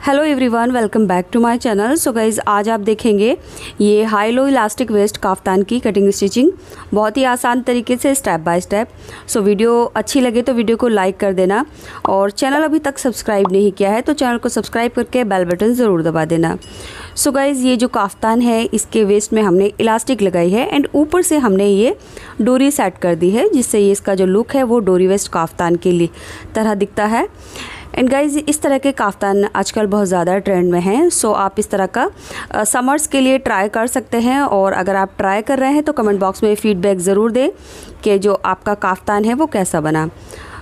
Hello everyone, welcome back to my channel. So guys, आज आप देखेंगे ये high low elastic waist kaftan की कटिंग स्टिचिंग बहुत ही आसान तरीके से step by step. So video अच्छी लगे तो वीडियो को लाइक कर देना और चैनल अभी तक सब्सक्राइब नहीं किया है तो चैनल को सब्सक्राइब करके बेल बटन ज़रूर दबा देना। सो गाइज़, ये जो काफ्तान है इसके वेस्ट में हमने इलास्टिक लगाई है एंड ऊपर से हमने ये डोरी सेट कर दी है, जिससे ये इसका जो लुक है वो डोरी वेस्ट काफ्तान के लिए तरह दिखता है। एंड गाइज़, इस तरह के काफ्तान आजकल बहुत ज़्यादा ट्रेंड में हैं। सो आप इस तरह का समर्स के लिए ट्राई कर सकते हैं और अगर आप ट्राई कर रहे हैं तो कमेंट बॉक्स में फीडबैक ज़रूर दें कि जो आपका काफ्तान है वो कैसा बना।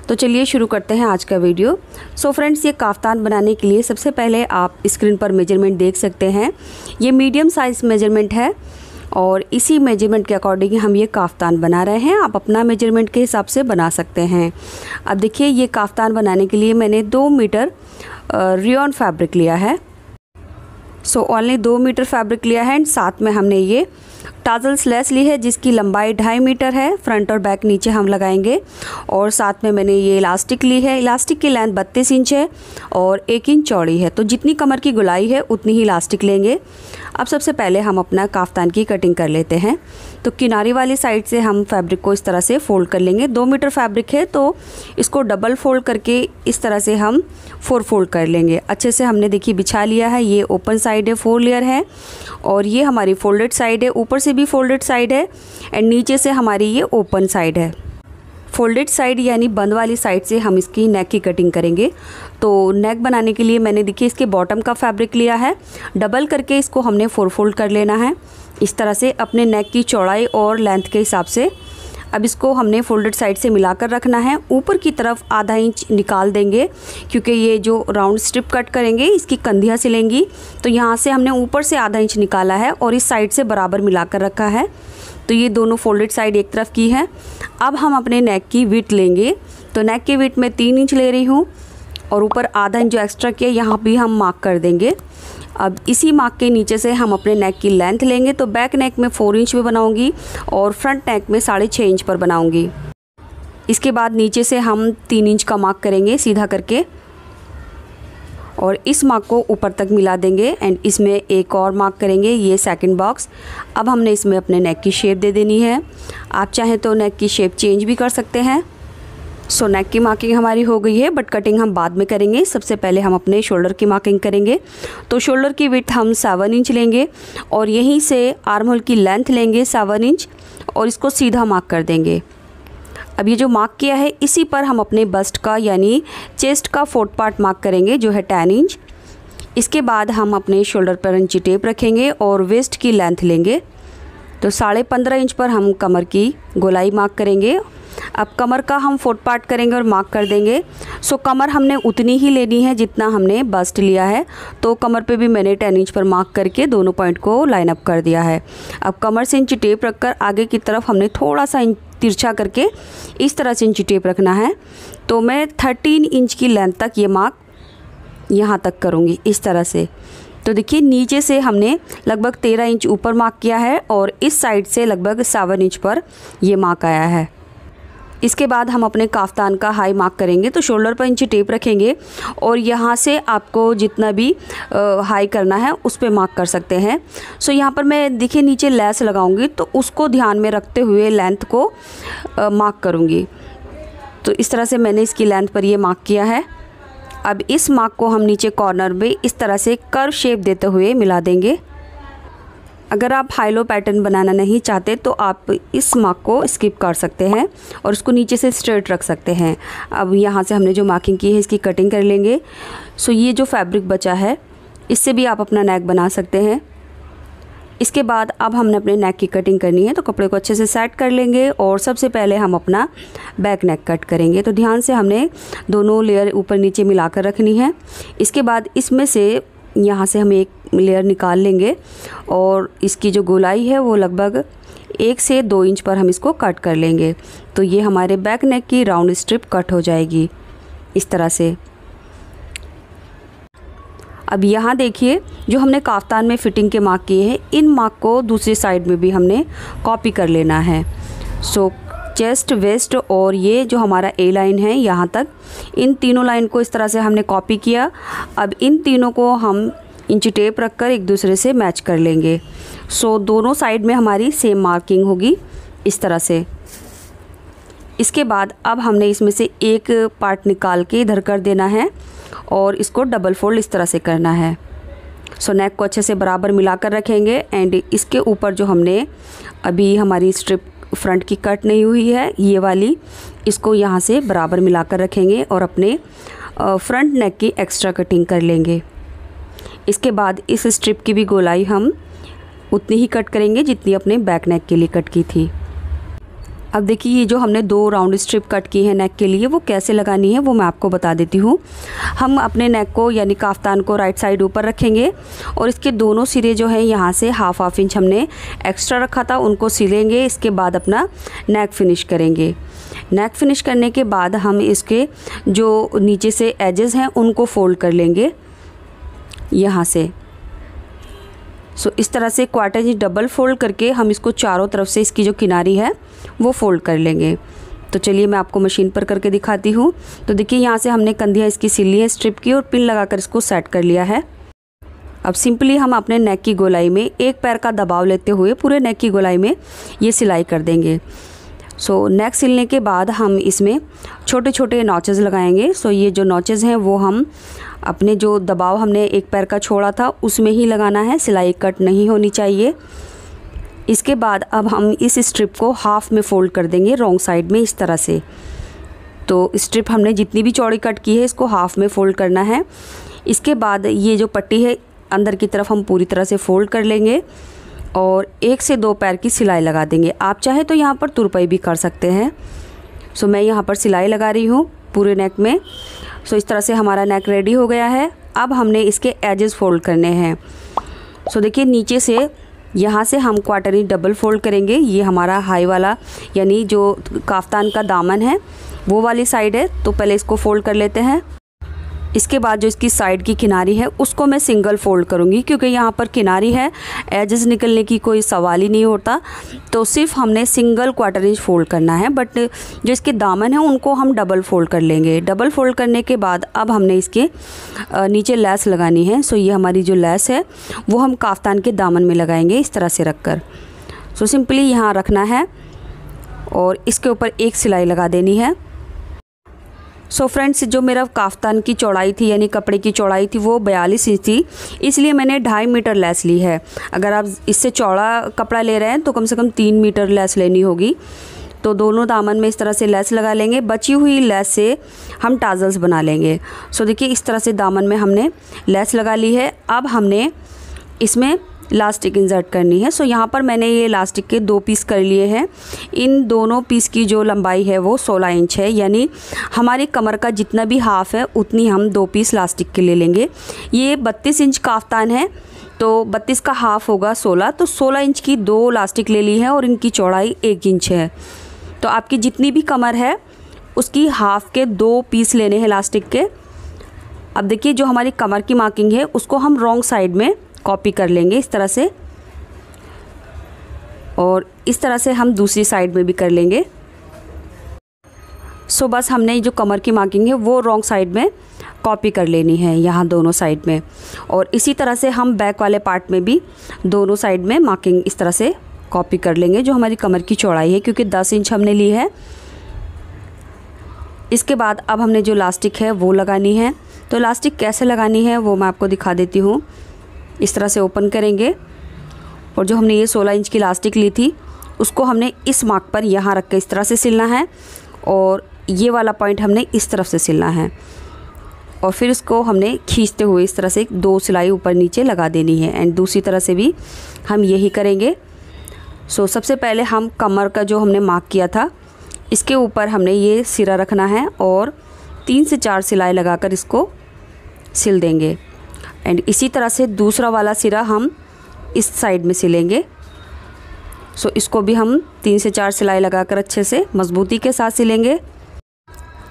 तो चलिए शुरू करते हैं आज का वीडियो। सो फ्रेंड्स, ये काफ्तान बनाने के लिए सबसे पहले आप स्क्रीन पर मेजरमेंट देख सकते हैं। ये मीडियम साइज़ मेजरमेंट है और इसी मेजरमेंट के अकॉर्डिंग हम ये काफ्तान बना रहे हैं। आप अपना मेजरमेंट के हिसाब से बना सकते हैं। अब देखिए, ये काफ्तान बनाने के लिए मैंने 2 मीटर रियॉन फैब्रिक लिया है। सो ओनली 2 मीटर फैब्रिक लिया है एंड साथ में हमने ये टाजल्स लेस ली है जिसकी लंबाई 2.5 मीटर है। फ्रंट और बैक नीचे हम लगाएंगे और साथ में मैंने ये इलास्टिक ली है। इलास्टिक की लेंथ 32 इंच है और 1 इंच चौड़ी है, तो जितनी कमर की गोलाई है उतनी ही इलास्टिक लेंगे। अब सबसे पहले हम अपना काफ्तान की कटिंग कर लेते हैं। तो किनारे वाली साइड से हम फैब्रिक को इस तरह से फोल्ड कर लेंगे। 2 मीटर फैब्रिक है तो इसको डबल फोल्ड करके इस तरह से हम 4 फोल्ड कर लेंगे। अच्छे से हमने देखिए बिछा लिया है। ये ओपन साइड है, 4 लेयर है और ये हमारी फोल्डेड साइड है। ऊपर से भी फोल्डेड साइड है एंड नीचे से हमारी ये ओपन साइड है। फोल्डेड साइड यानी बंद वाली साइड से हम इसकी नेक की कटिंग करेंगे। तो नेक बनाने के लिए मैंने देखिए इसके बॉटम का फैब्रिक लिया है। डबल करके इसको हमने 4 फोल्ड कर लेना है इस तरह से अपने नेक की चौड़ाई और लेंथ के हिसाब से। अब इसको हमने फोल्डेड साइड से मिलाकर रखना है। ऊपर की तरफ आधा इंच निकाल देंगे क्योंकि ये जो राउंड स्ट्रिप कट करेंगे इसकी कंधियाँ सिलेंगी, तो यहाँ से हमने ऊपर से आधा इंच निकाला है और इस साइड से बराबर मिलाकर रखा है। तो ये दोनों फोल्डेड साइड एक तरफ की है। अब हम अपने नेक की विड्थ लेंगे। तो नेक की विड्थ मैं 3 इंच ले रही हूँ और ऊपर आधा इंच जो एक्स्ट्रा किया यहाँ भी हम मार्क कर देंगे। अब इसी मार्क के नीचे से हम अपने नेक की लेंथ लेंगे। तो बैक नेक में 4 इंच पे बनाऊंगी और फ्रंट नेक में 6.5 इंच पर बनाऊंगी। इसके बाद नीचे से हम 3 इंच का मार्क करेंगे सीधा करके और इस मार्क को ऊपर तक मिला देंगे एंड इसमें एक और मार्क करेंगे, ये सेकंड बॉक्स। अब हमने इसमें अपने नेक की शेप दे देनी है। आप चाहें तो नेक की शेप चेंज भी कर सकते हैं। सो नेक की मार्किंग हमारी हो गई है बट कटिंग हम बाद में करेंगे। सबसे पहले हम अपने शोल्डर की मार्किंग करेंगे। तो शोल्डर की विड्थ हम 7 इंच लेंगे और यहीं से आर्म होल की लेंथ लेंगे 7 इंच और इसको सीधा मार्क कर देंगे। अब ये जो मार्क किया है इसी पर हम अपने बस्ट का यानी चेस्ट का 4th पार्ट मार्क करेंगे जो है 10 इंच। इसके बाद हम अपने शोल्डर पर इंची टेप रखेंगे और वेस्ट की लेंथ लेंगे। तो 15.5 इंच पर हम कमर की गोलाई मार्क करेंगे। अब कमर का हम 4th पार्ट करेंगे और मार्क कर देंगे। सो कमर हमने उतनी ही लेनी है जितना हमने बस्ट लिया है। तो कमर पे भी मैंने 10 इंच पर मार्क करके दोनों पॉइंट को लाइन अप कर दिया है। अब कमर से इंची टेप रखकर आगे की तरफ हमने थोड़ा सा तिरछा करके इस तरह से इंची टेप रखना है। तो मैं 13 इंच की लेंथ तक ये मार्क यहाँ तक करूँगी इस तरह से। तो देखिए, नीचे से हमने लगभग 13 इंच ऊपर मार्क किया है और इस साइड से लगभग 7 इंच पर ये मार्क आया है। इसके बाद हम अपने काफ्तान का हाई मार्क करेंगे। तो शोल्डर पर इंची टेप रखेंगे और यहाँ से आपको जितना भी हाई करना है उस पर मार्क कर सकते हैं। सो यहाँ पर मैं देखिए नीचे लेस लगाऊंगी तो उसको ध्यान में रखते हुए लेंथ को मार्क करूँगी। तो इस तरह से मैंने इसकी लेंथ पर ये मार्क किया है। अब इस मार्क को हम नीचे कॉर्नर में इस तरह से कर्व शेप देते हुए मिला देंगे। अगर आप हाई लो पैटर्न बनाना नहीं चाहते तो आप इस मार्क को स्किप कर सकते हैं और उसको नीचे से स्ट्रेट रख सकते हैं। अब यहाँ से हमने जो मार्किंग की है इसकी कटिंग कर लेंगे। सो ये जो फैब्रिक बचा है इससे भी आप अपना नेक बना सकते हैं। इसके बाद अब हमने अपने नेक की कटिंग करनी है। तो कपड़े को अच्छे से सेट कर लेंगे और सबसे पहले हम अपना बैक नेक कट करेंगे। तो ध्यान से हमने दोनों लेयर ऊपर नीचे मिलाकर रखनी है। इसके बाद इसमें से यहाँ से हम एक लेयर निकाल लेंगे और इसकी जो गोलाई है वो लगभग 1 से 2 इंच पर हम इसको कट कर लेंगे। तो ये हमारे बैक नेक की राउंड स्ट्रिप कट हो जाएगी इस तरह से। अब यहाँ देखिए, जो हमने काफ्तान में फिटिंग के मार्क किए हैं इन मार्क को दूसरी साइड में भी हमने कॉपी कर लेना है। सो चेस्ट, वेस्ट और ये जो हमारा ए लाइन है यहाँ तक, इन तीनों लाइन को इस तरह से हमने कॉपी किया। अब इन तीनों को हम इंची टेप रखकर एक दूसरे से मैच कर लेंगे। सो दोनों साइड में हमारी सेम मार्किंग होगी इस तरह से। इसके बाद अब हमने इसमें से एक पार्ट निकाल के इधर कर देना है और इसको डबल फोल्ड इस तरह से करना है। सो नेक को अच्छे से बराबर मिलाकर रखेंगे एंड इसके ऊपर जो हमने अभी हमारी स्ट्रिप फ्रंट की कट नहीं हुई है ये वाली, इसको यहाँ से बराबर मिलाकर रखेंगे और अपने फ्रंट नेक की एक्स्ट्रा कटिंग कर लेंगे। इसके बाद इस स्ट्रिप की भी गोलाई हम उतनी ही कट करेंगे जितनी अपने बैक नेक के लिए कट की थी। अब देखिए ये जो हमने 2 राउंड स्ट्रिप कट की है नेक के लिए, वो कैसे लगानी है वो मैं आपको बता देती हूँ। हम अपने नेक को यानी काफ्तान को राइट साइड ऊपर रखेंगे और इसके दोनों सिरे जो हैं यहाँ से हाफ इंच हमने एक्स्ट्रा रखा था उनको सिलेंगे। इसके बाद अपना नेक फिनिश करेंगे। नेक फिनिश करने के बाद हम इसके जो नीचे से एजेस हैं उनको फोल्ड कर लेंगे यहाँ से। सो इस तरह से क्वार्टर इंच डबल फोल्ड करके हम इसको चारों तरफ से इसकी जो किनारी है वो फोल्ड कर लेंगे। तो चलिए मैं आपको मशीन पर करके दिखाती हूँ। तो देखिए यहाँ से हमने कंधियाँ इसकी सिल ली है स्ट्रिप की और पिन लगाकर इसको सेट कर लिया है। अब सिंपली हम अपने नेक की गोलाई में एक पैर का दबाव लेते हुए पूरे नेक की गोलाई में ये सिलाई कर देंगे। सो नेक सिलने के बाद हम इसमें छोटे छोटे नॉचेस लगाएंगे। सो ये जो नॉचेस हैं वो हम अपने जो दबाव हमने एक पैर का छोड़ा था उसमें ही लगाना है, सिलाई कट नहीं होनी चाहिए। इसके बाद अब हम इस स्ट्रिप को हाफ में फोल्ड कर देंगे रॉन्ग साइड में इस तरह से। तो स्ट्रिप हमने जितनी भी चौड़ी कट की है इसको हाफ में फोल्ड करना है। इसके बाद ये जो पट्टी है अंदर की तरफ हम पूरी तरह से फोल्ड कर लेंगे और 1 से 2 पैर की सिलाई लगा देंगे। आप चाहे तो यहाँ पर तुरपाई भी कर सकते हैं। सो मैं यहाँ पर सिलाई लगा रही हूँ पूरे नेक में। सो इस तरह से हमारा नेक रेडी हो गया है। अब हमने इसके एजेस फोल्ड करने हैं। सो देखिए नीचे से यहाँ से हम क्वार्टर इंच डबल फोल्ड करेंगे। ये हमारा हाई वाला यानी जो काफ्तान का दामन है वो वाली साइड है, तो पहले इसको फोल्ड कर लेते हैं। इसके बाद जो इसकी साइड की किनारी है उसको मैं सिंगल फोल्ड करूँगी क्योंकि यहाँ पर किनारी है, एजेस निकलने की कोई सवाल ही नहीं होता। तो सिर्फ हमने सिंगल क्वार्टर इंच फोल्ड करना है, बट जो इसके दामन है उनको हम डबल फोल्ड कर लेंगे। डबल फोल्ड करने के बाद अब हमने इसके नीचे लेस लगानी है। सो ये हमारी जो लेस है वो हम काफ्तान के दामन में लगाएंगे इस तरह से रख कर। सो सिंपली यहाँ रखना है और इसके ऊपर एक सिलाई लगा देनी है। सो फ्रेंड्स जो मेरा काफ्तान की चौड़ाई थी यानी कपड़े की चौड़ाई थी वो 42 इंच थी, इसलिए मैंने 2.5 मीटर लेस ली है। अगर आप इससे चौड़ा कपड़ा ले रहे हैं तो कम से कम 3 मीटर लेस लेनी होगी। तो दोनों दामन में इस तरह से लेस लगा लेंगे। बची हुई लेस से हम टाजल्स बना लेंगे। सो देखिए इस तरह से दामन में हमने लेस लगा ली है। अब हमने इसमें इलास्टिक इंसर्ट करनी है। सो यहाँ पर मैंने ये इलास्टिक के 2 पीस कर लिए हैं। इन दोनों पीस की जो लंबाई है वो 16 इंच है, यानी हमारी कमर का जितना भी हाफ है उतनी हम 2 पीस इलास्टिक के ले लेंगे। ये 32 इंच काफ्तान है तो 32 का हाफ होगा 16, तो 16 इंच की 2 इलास्टिक ले ली है और इनकी चौड़ाई 1 इंच है। तो आपकी जितनी भी कमर है उसकी हाफ के 2 पीस लेने हैं इलास्टिक के। अब देखिए जो हमारी कमर की मार्किंग है उसको हम रॉन्ग साइड में कॉपी कर लेंगे इस तरह से, और इस तरह से हम दूसरी साइड में भी कर लेंगे। सो बस हमने जो कमर की मार्किंग है वो रॉन्ग साइड में कॉपी कर लेनी है यहाँ दोनों साइड में, और इसी तरह से हम बैक वाले पार्ट में भी दोनों साइड में मार्किंग इस तरह से कॉपी कर लेंगे जो हमारी कमर की चौड़ाई है, क्योंकि 10 इंच हमने ली है। इसके बाद अब हमने जो इलास्टिक है वो लगानी है। तो इलास्टिक कैसे लगानी है वो मैं आपको दिखा देती हूँ। इस तरह से ओपन करेंगे और जो हमने ये 16 इंच की इलास्टिक ली थी उसको हमने इस मार्क पर यहाँ रख के इस तरह से सिलना है, और ये वाला पॉइंट हमने इस तरफ से सिलना है, और फिर इसको हमने खींचते हुए इस तरह से 2 सिलाई ऊपर नीचे लगा देनी है। एंड दूसरी तरह से भी हम यही करेंगे। सो सबसे पहले हम कमर का जो हमने मार्क किया था इसके ऊपर हमने ये सिरा रखना है और 3 से 4 सिलाई लगाकर इसको सिल देंगे। एंड इसी तरह से दूसरा वाला सिरा हम इस साइड में सिलेंगे। सो इसको भी हम 3 से 4 सिलाई लगाकर अच्छे से मजबूती के साथ सिलेंगे।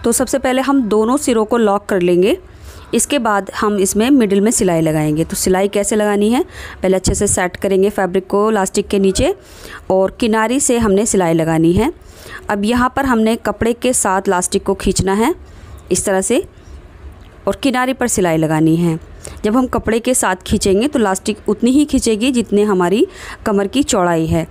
तो सबसे पहले हम दोनों सिरों को लॉक कर लेंगे इसके बाद हम इसमें मिडिल में सिलाई लगाएंगे। तो सिलाई कैसे लगानी है, पहले अच्छे से सेट करेंगे फैब्रिक को लास्टिक के नीचे और किनारी से हमने सिलाई लगानी है। अब यहाँ पर हमने कपड़े के साथ लास्टिक को खींचना है इस तरह से और किनारे पर सिलाई लगानी है। जब हम कपड़े के साथ खींचेंगे तो लास्टिक उतनी ही खींचेगी जितनी हमारी कमर की चौड़ाई है।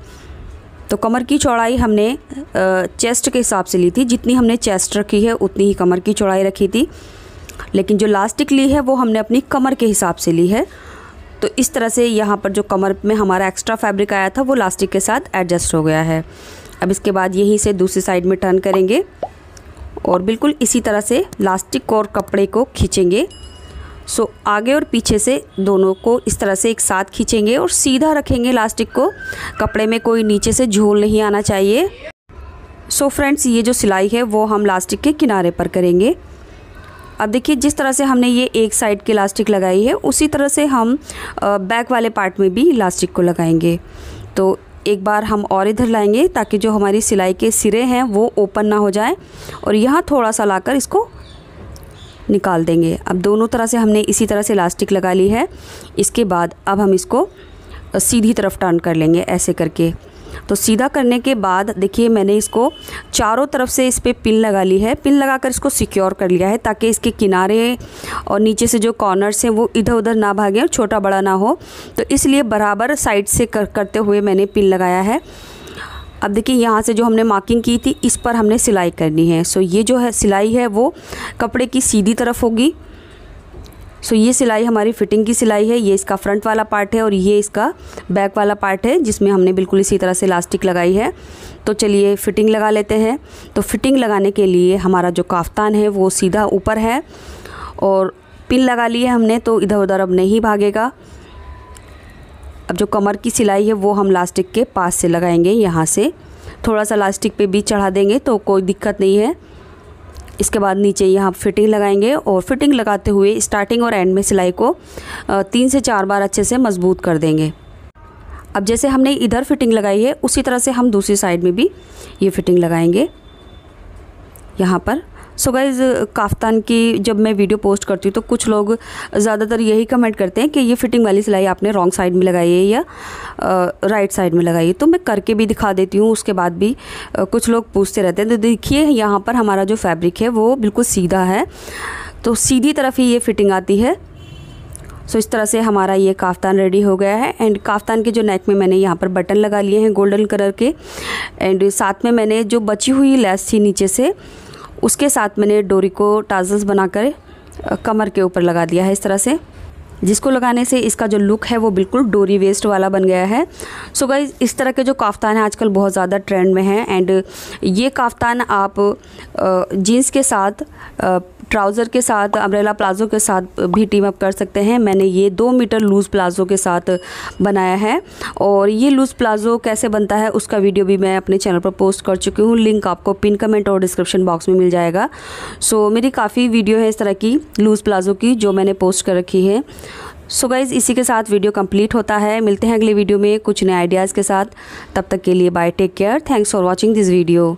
तो कमर की चौड़ाई हमने चेस्ट के हिसाब से ली थी, जितनी हमने चेस्ट रखी है उतनी ही कमर की चौड़ाई रखी थी, लेकिन जो लास्टिक ली है वो हमने अपनी कमर के हिसाब से ली है। तो इस तरह से यहाँ पर जो कमर में हमारा एक्स्ट्रा फैब्रिक आया था वो लास्टिक के साथ एडजस्ट हो गया है। अब इसके बाद यहीं से दूसरी साइड में टर्न करेंगे और बिल्कुल इसी तरह से लास्टिक और कपड़े को खींचेंगे। सो आगे और पीछे से दोनों को इस तरह से एक साथ खींचेंगे और सीधा रखेंगे लास्टिक को। कपड़े में कोई नीचे से झोल नहीं आना चाहिए। सो फ्रेंड्स, ये जो सिलाई है वो हम लास्टिक के किनारे पर करेंगे। अब देखिए जिस तरह से हमने ये एक साइड की इलास्टिक लगाई है उसी तरह से हम बैक वाले पार्ट में भी इलास्टिक को लगाएंगे। तो एक बार हम और इधर लाएंगे ताकि जो हमारी सिलाई के सिरे हैं वो ओपन ना हो जाए और यहाँ थोड़ा सा लाकर इसको निकाल देंगे। अब दोनों तरह से हमने इसी तरह से इलास्टिक लगा ली है। इसके बाद अब हम इसको सीधी तरफ टर्न कर लेंगे ऐसे करके। तो सीधा करने के बाद देखिए मैंने इसको चारों तरफ से इस पर पिन लगा ली है। पिन लगाकर इसको सिक्योर कर लिया है ताकि इसके किनारे और नीचे से जो कॉर्नर्स हैं वो इधर उधर ना भागें और छोटा बड़ा ना हो। तो इसलिए बराबर साइड से करते हुए मैंने पिन लगाया है। अब देखिए यहाँ से जो हमने मार्किंग की थी इस पर हमने सिलाई करनी है। सो ये जो है सिलाई है वो कपड़े की सीधी तरफ होगी। सो ये सिलाई हमारी फिटिंग की सिलाई है। ये इसका फ्रंट वाला पार्ट है और ये इसका बैक वाला पार्ट है जिसमें हमने बिल्कुल इसी तरह से इलास्टिक लगाई है। तो चलिए फिटिंग लगा लेते हैं। तो फिटिंग लगाने के लिए हमारा जो काफ्तान है वो सीधा ऊपर है और पिन लगा ली है हमने, तो इधर उधर अब नहीं भागेगा। अब जो कमर की सिलाई है वो हम लास्टिक के पास से लगाएंगे। यहाँ से थोड़ा सा लास्टिक पे भी चढ़ा देंगे तो कोई दिक्कत नहीं है। इसके बाद नीचे यहाँ फिटिंग लगाएंगे और फिटिंग लगाते हुए स्टार्टिंग और एंड में सिलाई को 3 से 4 बार अच्छे से मजबूत कर देंगे। अब जैसे हमने इधर फिटिंग लगाई है उसी तरह से हम दूसरी साइड में भी ये फिटिंग लगाएंगे यहाँ पर। सो गाइज़, काफ्तान की जब मैं वीडियो पोस्ट करती हूँ तो कुछ लोग ज़्यादातर यही कमेंट करते हैं कि ये फिटिंग वाली सिलाई आपने रॉन्ग साइड में लगाई है या राइट साइड में लगाई है। तो मैं करके भी दिखा देती हूँ, उसके बाद भी कुछ लोग पूछते रहते हैं। तो देखिए यहाँ पर हमारा जो फैब्रिक है वो बिल्कुल सीधा है, तो सीधी तरफ ही ये फिटिंग आती है। सो इस तरह से हमारा ये काफ्तान रेडी हो गया है। एंड काफ्तान के जो नेक में मैंने यहाँ पर बटन लगा लिए हैं गोल्डन कलर के। एंड साथ में मैंने जो बची हुई लेस थी नीचे से उसके साथ मैंने डोरी को टाजल्स बनाकर कमर के ऊपर लगा दिया है इस तरह से, जिसको लगाने से इसका जो लुक है वो बिल्कुल डोरी वेस्ट वाला बन गया है। सो गाइज, इस तरह के जो काफ्तान है आजकल बहुत ज़्यादा ट्रेंड में है। एंड ये काफ्तान आप जीन्स के साथ, ट्राउज़र के साथ, अम्ब्रेला प्लाज़ो के साथ भी टीम अप कर सकते हैं। मैंने ये 2 मीटर लूज़ प्लाज़ो के साथ बनाया है और ये लूज़ प्लाज़ो कैसे बनता है उसका वीडियो भी मैं अपने चैनल पर पोस्ट कर चुकी हूँ। लिंक आपको पिन कमेंट और डिस्क्रिप्शन बॉक्स में मिल जाएगा। सो मेरी काफ़ी वीडियो है इस तरह की लूज़ प्लाज़ो की जो मैंने पोस्ट कर रखी है। सो गाइज़, इसी के साथ वीडियो कंप्लीट होता है। मिलते हैं अगले वीडियो में कुछ नए आइडियाज़ के साथ। तब तक के लिए bye, take care, thanks for watching this video.